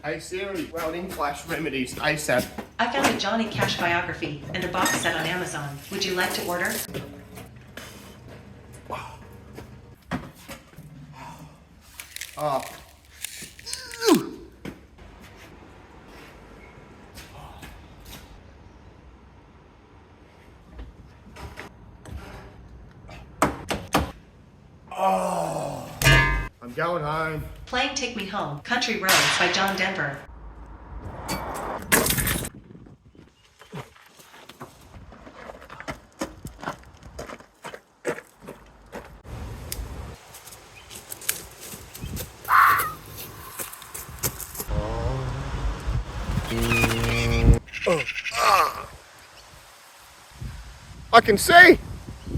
Hey Siri, welding flash remedies ASAP. I found a Johnny Cash biography and a box set on Amazon. Would you like to order? Oh. Oh. I'm going home. Playing Take Me Home, Country Roads by John Denver. I can see!